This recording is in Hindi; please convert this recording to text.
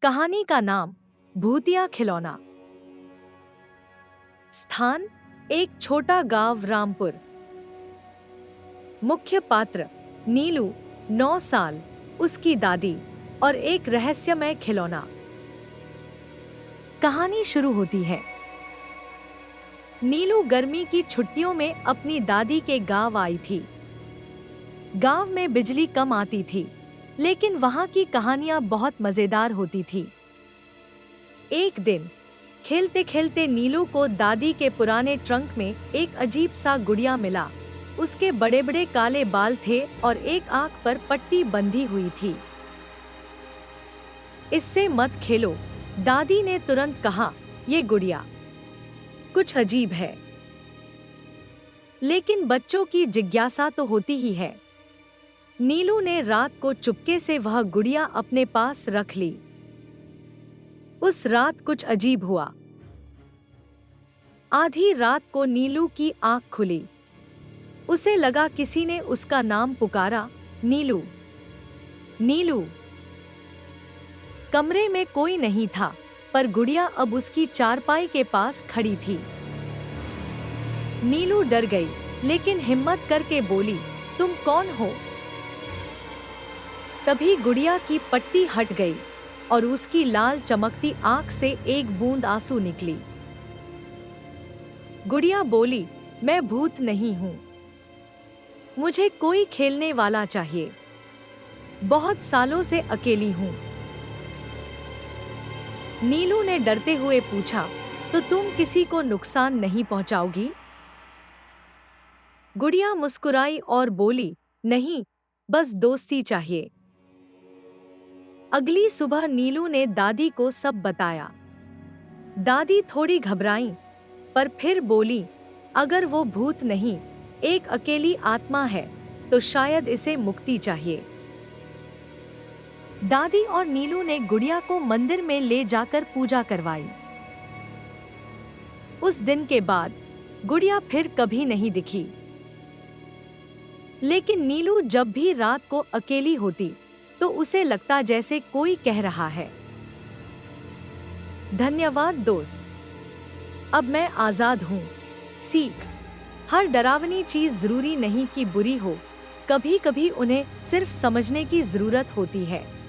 कहानी का नाम भूतिया खिलौना। स्थान एक छोटा गांव रामपुर। मुख्य पात्र नीलू 9 साल, उसकी दादी और एक रहस्यमय खिलौना। कहानी शुरू होती है। नीलू गर्मी की छुट्टियों में अपनी दादी के गांव आई थी। गांव में बिजली कम आती थी, लेकिन वहां की कहानियां बहुत मजेदार होती थी। एक दिन खेलते खेलते नीलू को दादी के पुराने ट्रंक में एक अजीब सा गुड़िया मिला। उसके बड़े बड़े काले बाल थे और एक आंख पर पट्टी बंधी हुई थी। इससे मत खेलो, दादी ने तुरंत कहा। ये गुड़िया कुछ अजीब है। लेकिन बच्चों की जिज्ञासा तो होती ही है। नीलू ने रात को चुपके से वह गुड़िया अपने पास रख ली। उस रात कुछ अजीब हुआ। आधी रात को नीलू की आंख खुली। उसे लगा किसी ने उसका नाम पुकारा, नीलू, नीलू। कमरे में कोई नहीं था, पर गुड़िया अब उसकी चारपाई के पास खड़ी थी। नीलू डर गई, लेकिन हिम्मत करके बोली, तुम कौन हो? तभी गुड़िया की पट्टी हट गई और उसकी लाल चमकती आंख से एक बूंद आंसू निकली। गुड़िया बोली, मैं भूत नहीं हूं, मुझे कोई खेलने वाला चाहिए। बहुत सालों से अकेली हूं। नीलू ने डरते हुए पूछा, तो तुम किसी को नुकसान नहीं पहुंचाओगी? गुड़िया मुस्कुराई और बोली, नहीं, बस दोस्ती चाहिए। अगली सुबह नीलू ने दादी को सब बताया। दादी थोड़ी घबराई, पर फिर बोली, अगर वो भूत नहीं, एक अकेली आत्मा है, तो शायद इसे मुक्ति चाहिए। दादी और नीलू ने गुड़िया को मंदिर में ले जाकर पूजा करवाई। उस दिन के बाद गुड़िया फिर कभी नहीं दिखी। लेकिन नीलू जब भी रात को अकेली होती, तो उसे लगता जैसे कोई कह रहा है, धन्यवाद दोस्त, अब मैं आजाद हूं। सीख, हर डरावनी चीज जरूरी नहीं कि बुरी हो, कभी कभी उन्हें सिर्फ समझने की जरूरत होती है।